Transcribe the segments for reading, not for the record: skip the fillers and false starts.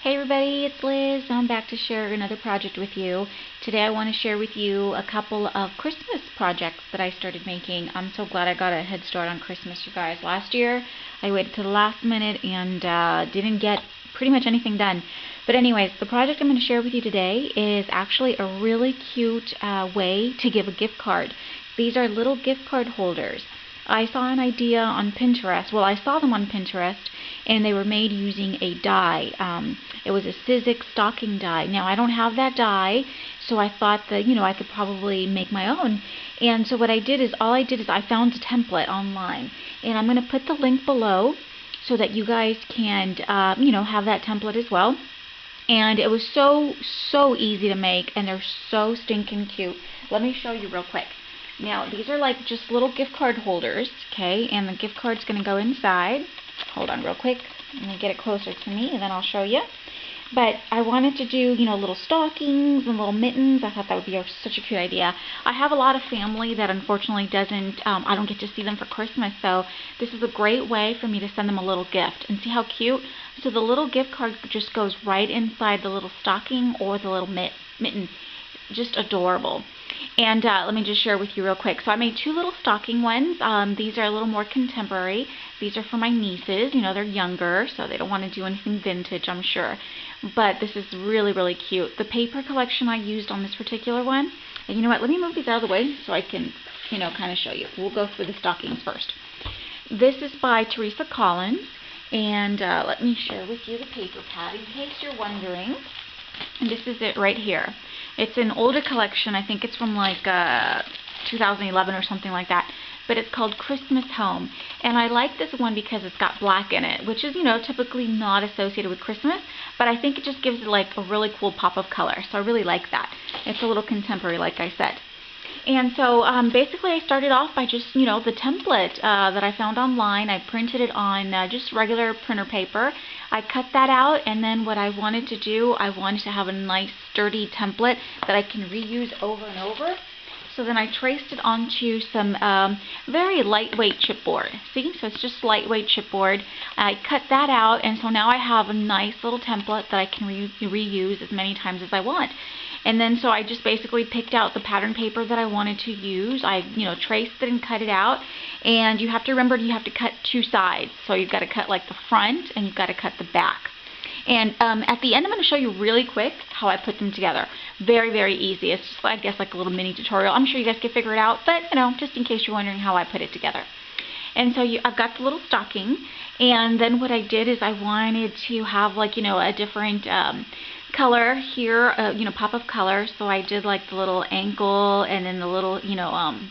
Hey everybody, it's Liz. I'm back to share another project with you. Today I want to share with you a couple of Christmas projects that I started making. I'm so glad I got a head start on Christmas, you guys. Last year I waited to the last minute and didn't get pretty much anything done. But anyways, the project I'm going to share with you today is actually a really cute way to give a gift card. These are little gift card holders. I saw an idea on Pinterest. Well, I saw them on Pinterest, and they were made using a die. It was a Sizzix stocking die. Now, I don't have that die, so I thought that, I could probably make my own. And so what I did is, I found a template online, and I'm going to put the link below so that you guys can, have that template as well. And it was so easy to make, and they're so stinking cute. Let me show you real quick. Now, these are like just little gift card holders, okay? And the gift card's going to go inside. Hold on real quick. Let me get it closer to me, and then I'll show you. But I wanted to do, little stockings and little mittens. I thought that would be such a cute idea. I have a lot of family that unfortunately I don't get to see them for Christmas, so this is a great way for me to send them a little gift. And see how cute? So the little gift card just goes right inside the little stocking or the little mitten. Just adorable. And let me just share with you real quick. So I made two little stocking ones. These are a little more contemporary. These are for my nieces. They're younger, so they don't want to do anything vintage, I'm sure. But this is really, really cute. The paper collection I used on this particular one. And you know what? Let me move these out of the way so I can, kind of show you. We'll go for the stockings first. This is by Teresa Collins. And let me share with you the paper pad in case you're wondering. And this is it right here. It's an older collection. I think it's from like 2011 or something like that. But it's called Christmas Home. And I like this one because it's got black in it, which is, typically not associated with Christmas. But I think it just gives it like a really cool pop of color. So I really like that. It's a little contemporary, like I said. And so basically I started off by just, the template that I found online. I printed it on just regular printer paper. I cut that out, and then what I wanted to do, I wanted to have a nice sturdy template that I can reuse over and over. So then I traced it onto some very lightweight chipboard. See, so it's just lightweight chipboard. I cut that out, and so now I have a nice little template that I can reuse as many times as I want. And then so I just basically picked out the pattern paper that I wanted to use. I, traced it and cut it out. And you have to remember you have to cut two sides. So you've got to cut like the front and you've got to cut the back. And at the end I'm going to show you really quick how I put them together. Very, very easy. It's just, I guess, like a little mini tutorial. I'm sure you guys can figure it out, but, just in case you're wondering how I put it together. And so I've got the little stocking, and then what I did is I wanted to have like, a different color here, pop of color. So I did like the little ankle and then the little,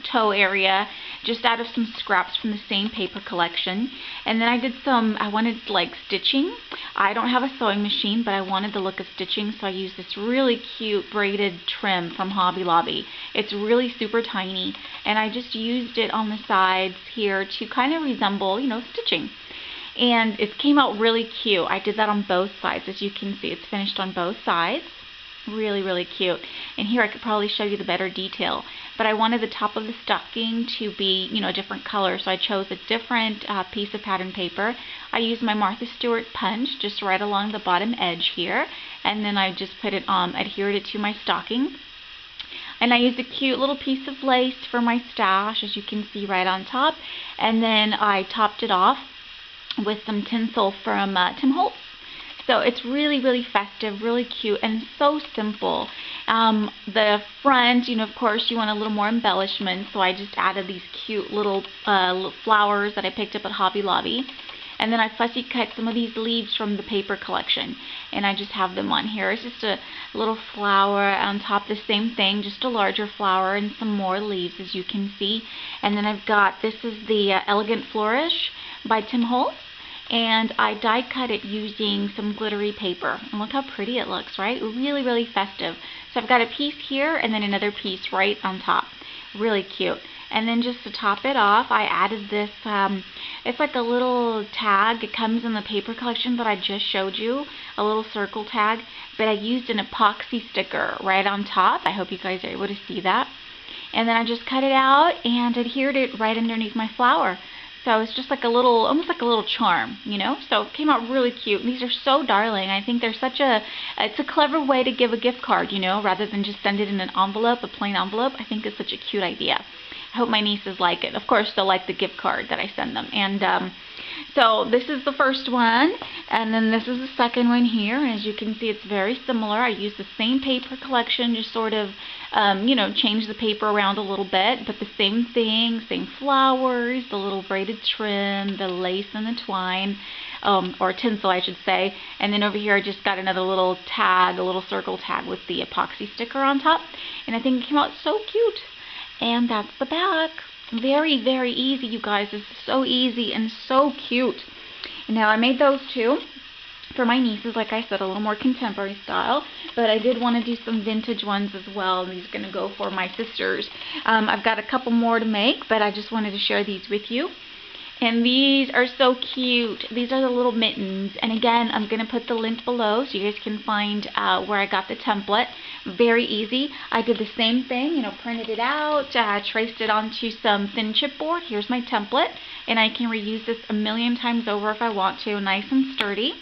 toe area, just out of some scraps from the same paper collection. And then I wanted like stitching. I don't have a sewing machine, but I wanted the look of stitching, so I used this really cute braided trim from Hobby Lobby. It's really super tiny, and I just used it on the sides here to kind of resemble, stitching. And it came out really cute. I did that on both sides. As you can see, it's finished on both sides. Really, really cute. And here I could probably show you the better detail. But I wanted the top of the stocking to be, a different color. So I chose a different piece of pattern paper. I used my Martha Stewart punch just right along the bottom edge here. And then I just put it adhered it to my stocking. And I used a cute little piece of lace for my stash, as you can see right on top. And then I topped it off with some tinsel from Tim Holtz. So it's really, really festive, really cute, and so simple. The front, of course, you want a little more embellishment, so I just added these cute little flowers that I picked up at Hobby Lobby. And then I fussy cut some of these leaves from the paper collection, and I just have them on here. It's just a little flower on top, the same thing, just a larger flower and some more leaves, as you can see. And then I've got, this is the Elegant Flourish by Tim Holtz, and I die cut it using some glittery paper. And look how pretty it looks, right? Really, really festive. So I've got a piece here and then another piece right on top. Really cute. And then just to top it off, I added this, it's like a little tag. It comes in the paper collection that I just showed you, a little circle tag, but I used an epoxy sticker right on top. I hope you guys are able to see that. And then I just cut it out and adhered it right underneath my flower. So it's just like a little, almost like a little charm, you know? So it came out really cute. These are so darling. I think they're it's a clever way to give a gift card, you know, rather than just send it in an envelope, a plain envelope. I think it's such a cute idea. I hope my nieces like it. Of course, they'll like the gift card that I send them. And so this is the first one, and then this is the second one here. And as you can see, it's very similar. I use the same paper collection, just sort of, you know, change the paper around a little bit, but the same thing, same flowers, the little braided trim, the lace and the twine, or tinsel, I should say. And then over here, I just got another little tag, a little circle tag with the epoxy sticker on top. And I think it came out so cute. And that's the back. Very, very easy, you guys. This is so easy and so cute. Now, I made those two for my nieces, like I said, a little more contemporary style. But I did want to do some vintage ones as well. These are going to go for my sisters. I've got a couple more to make, but I just wanted to share these with you. And these are so cute. These are the little mittens. And again, I'm going to put the link below so you guys can find where I got the template. Very easy. I did the same thing, you know, printed it out, traced it onto some thin chipboard. Here's my template. And I can reuse this a million times over if I want to. Nice and sturdy.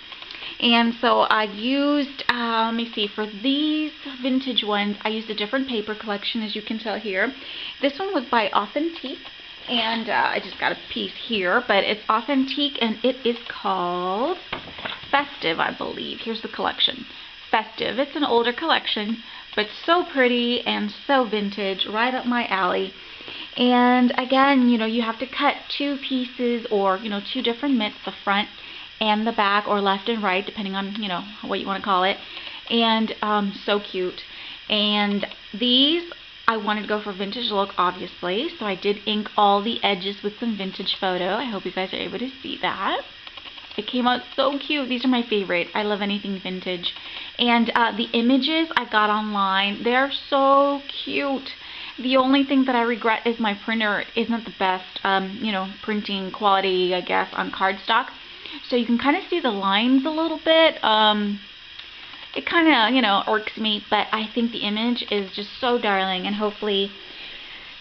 And so I used, let me see, for these vintage ones, I used a different paper collection, as you can tell here. This one was by Authentique. And I just got a piece here, but it's Authentique, and it is called Festive, I believe. Here's the collection. Festive. It's an older collection, but so pretty and so vintage, right up my alley. And again, you know, you have to cut two pieces, or, you know, two different mitts, the front and the back, or left and right, depending on, you know, what you want to call it. And so cute. And these, I wanted to go for vintage look, obviously, so I did ink all the edges with some vintage photo. I hope you guys are able to see that. It came out so cute. These are my favorite. I love anything vintage. And the images I got online, they're so cute. The only thing that I regret is my printer isn't the best, you know, printing quality, I guess, on cardstock. So you can kind of see the lines a little bit. It kind of, you know, irks me, but I think the image is just so darling, and hopefully,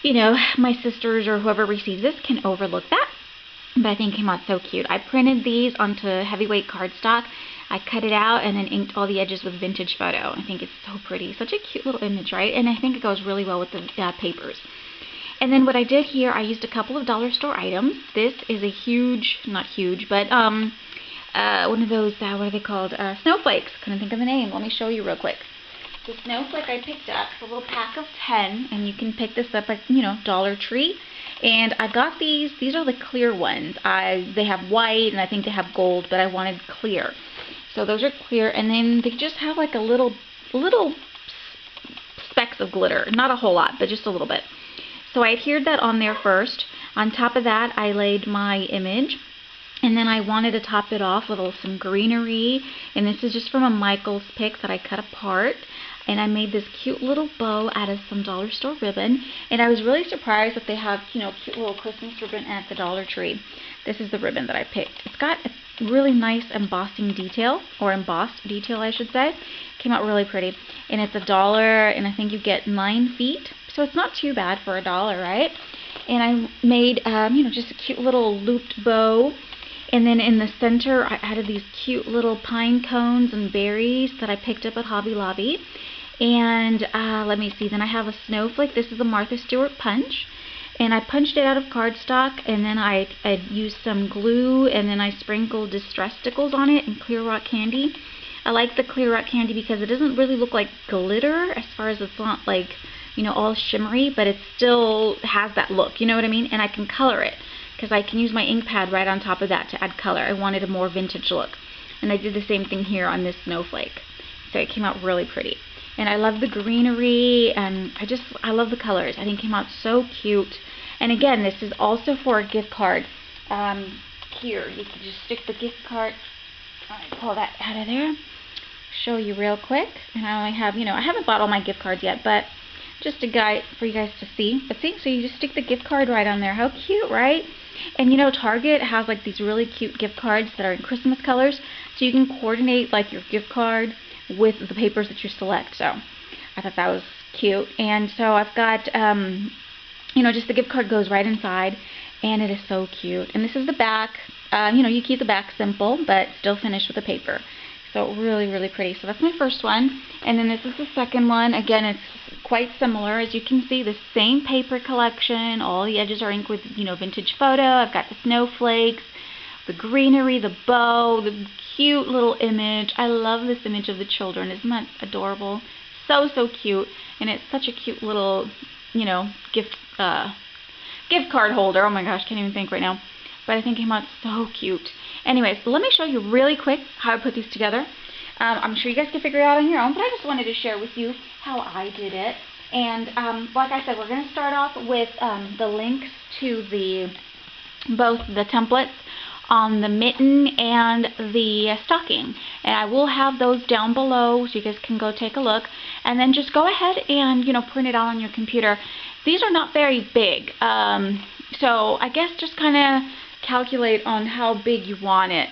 you know, my sisters or whoever receives this can overlook that. But I think it came out so cute. I printed these onto heavyweight cardstock. I cut it out and then inked all the edges with vintage photo. I think it's so pretty. Such a cute little image, right? And I think it goes really well with the papers. And then what I did here, I used a couple of dollar store items. This is a huge, not huge, but one of those, what are they called? Snowflakes. Couldn't think of the name. Let me show you real quick. The snowflake I picked up, it's a little pack of 10, and you can pick this up at, you know, Dollar Tree. And I got these are the clear ones. They have white, and I think they have gold, but I wanted clear. So those are clear, and then they just have like a little specks of glitter. Not a whole lot, but just a little bit. So I adhered that on there first. On top of that, I laid my image. And then I wanted to top it off with some greenery. And this is just from a Michaels pick that I cut apart. And I made this cute little bow out of some dollar store ribbon. And I was really surprised that they have, you know, cute little Christmas ribbon at the Dollar Tree. This is the ribbon that I picked. It's got a really nice embossing detail, or embossed detail, I should say. Came out really pretty. And it's $1, and I think you get 9 feet. So it's not too bad for $1, right? And I made, you know, just a cute little looped bow. And then in the center, I added these cute little pine cones and berries that I picked up at Hobby Lobby. And let me see, then I have a snowflake. This is a Martha Stewart punch. And I punched it out of cardstock, and then I used some glue, and then I sprinkled distress stickles on it and clear rock candy. I like the clear rock candy because it doesn't really look like glitter, as far as it's not like, you know, all shimmery, but it still has that look, you know what I mean? And I can color it, because I can use my ink pad right on top of that to add color. I wanted a more vintage look. And I did the same thing here on this snowflake. So it came out really pretty. And I love the greenery, and I love the colors. I think it came out so cute. And again, this is also for a gift card. Here, you can just stick the gift card. Alright, pull that out of there. Show you real quick. And I only have, you know, I haven't bought all my gift cards yet, but just a guide for you guys to see. But see, so you just stick the gift card right on there. How cute, right? And you know, Target has like these really cute gift cards that are in Christmas colors, so you can coordinate like your gift card with the papers that you select. So I thought that was cute. And so I've got, you know, just the gift card goes right inside. and it is so cute. And this is the back. You keep the back simple, but still finished with the paper. So really, really pretty. So that's my first one. And then this is the second one. Again, it's quite similar. As you can see, the same paper collection. All the edges are inked with, vintage photo. I've got the snowflakes, the greenery, the bow, the cute little image. I love this image of the children. Isn't that adorable? So, so cute. And it's such a cute little, gift card holder. Oh my gosh, can't even think right now. But I think it came out so cute. Anyways, let me show you really quick how I put these together. I'm sure you guys can figure it out on your own, but I just wanted to share with you how I did it. And like I said, we're going to start off with the links to both the templates on the mitten and the stocking. And I will have those down below so you guys can go take a look. And then just go ahead and, print it out on your computer. These are not very big. So I guess just kind of calculate on how big you want it.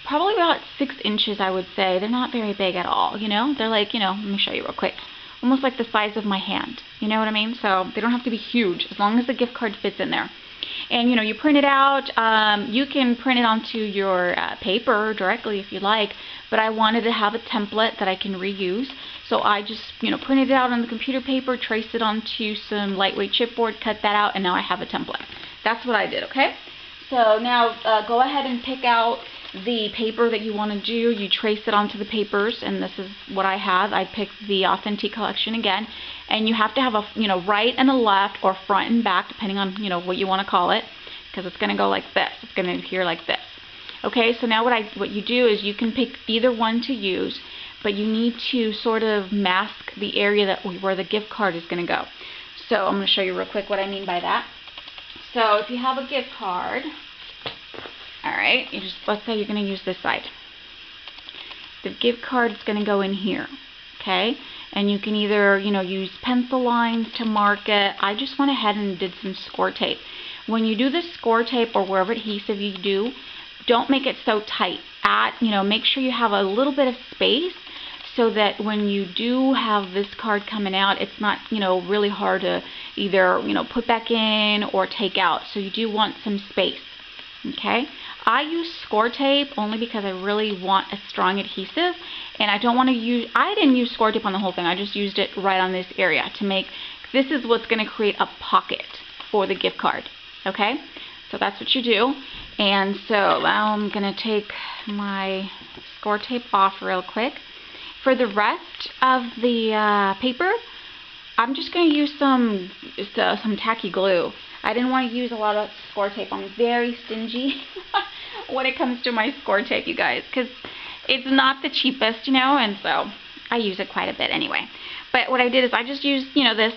Probably about 6 inches, I would say. They're not very big at all, They're like, let me show you real quick. Almost like the size of my hand. You know what I mean? So they don't have to be huge as long as the gift card fits in there. And, you print it out. You can print it onto your paper directly if you like, but I wanted to have a template that I can reuse. So I just, printed it out on the computer paper, traced it onto some lightweight chipboard, cut that out, and now I have a template. That's what I did, okay? So now go ahead and pick out the paper that you want to do. You trace it onto the papers, and this is what I have. I picked the Authentic collection again, and you have to have a right and a left, or front and back, depending on what you want to call it, because it's going to go like this. It's going to appear like this. Okay, so now what you do is you can pick either one to use, but you need to sort of mask the area where the gift card is going to go. So I'm going to show you real quick what I mean by that. So if you have a gift card, alright, let's say you're going to use this side. The gift card is going to go in here, okay? And you can either, use pencil lines to mark it. I just went ahead and did some score tape. When you do the score tape or wherever adhesive you do, don't make it so tight. Make sure you have a little bit of space so that when you do have this card coming out, it's not, really hard to either, put back in or take out. So you do want some space, okay? I use score tape only because I really want a strong adhesive, and I didn't use score tape on the whole thing. I just used it right on this area to make, this is what's going to create a pocket for the gift card, okay? So that's what you do. And so now I'm going to take my score tape off real quick. For the rest of the paper, I'm just going to use some tacky glue. I didn't want to use a lot of score tape. I'm very stingy when it comes to my score tape, you guys, because it's not the cheapest, and so I use it quite a bit anyway. But what I did is I just used, this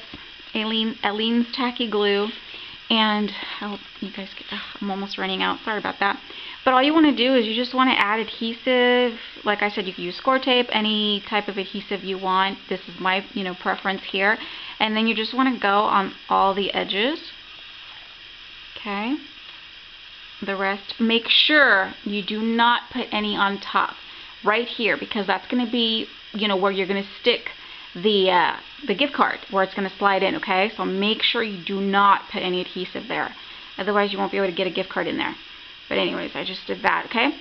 Aleene's tacky glue, and you guys, I'm almost running out. Sorry about that. But all you want to do is you just want to add adhesive. Like I said, you can use score tape, any type of adhesive you want. This is my, preference here. And then you just want to go on all the edges. Okay. The rest, make sure you do not put any on top. Right here, because that's going to be, where you're going to stick the gift card, where it's going to slide in, okay? So make sure you do not put any adhesive there. Otherwise, you won't be able to get a gift card in there. But anyways, I just did that, okay?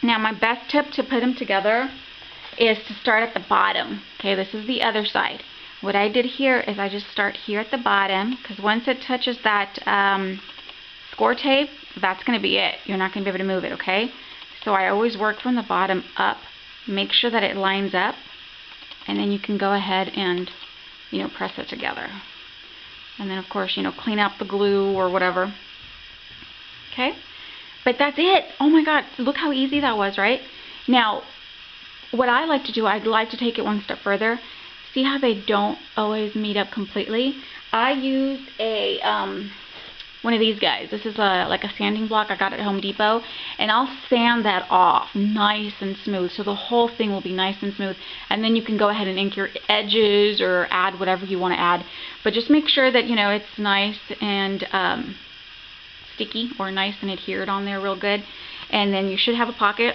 Now, my best tip to put them together is to start at the bottom. Okay, this is the other side. What I did here is I just start here at the bottom, because once it touches that score tape, that's going to be it. You're not going to be able to move it, okay? So I always work from the bottom up. Make sure that it lines up, and then you can go ahead and, press it together. And then, of course, clean up the glue or whatever. Okay? But that's it. Oh my God, look how easy that was, right? Now, what I like to do, I'd like to take it one step further. See how they don't always meet up completely? I used a one of these guys. This is like a sanding block I got at Home Depot, and I'll sand that off nice and smooth, so the whole thing will be nice and smooth, and then you can go ahead and ink your edges or add whatever you want to add. But just make sure that it's nice and sticky, or nice and adhered on there real good. And then you should have a pocket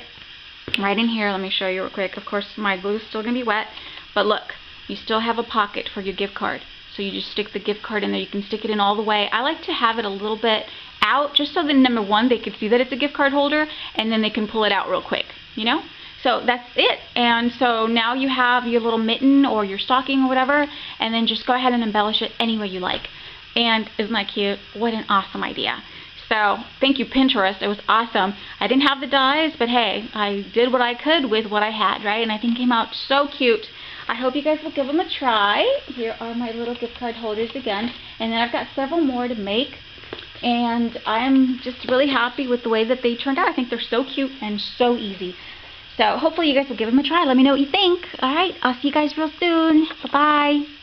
right in here. Let me show you real quick. Of course, my glue is still going to be wet, but look, you still have a pocket for your gift card. So So you just stick the gift card in there. You can stick it in all the way. I like to have it a little bit out, just so that, number one, they can see that it's a gift card holder, and then they can pull it out real quick, you know? So that's it. And so now you have your little mitten or your stocking or whatever, and then just go ahead and embellish it any way you like. And isn't that cute? What an awesome idea. So thank you, Pinterest. It was awesome. I didn't have the dies, but hey, I did what I could with what I had, right? And I think it came out so cute. I hope you guys will give them a try. Here are my little gift card holders again. And then I've got several more to make. And I'm just really happy with the way that they turned out. I think they're so cute and so easy. So hopefully you guys will give them a try. Let me know what you think. All right, I'll see you guys real soon. Bye-bye.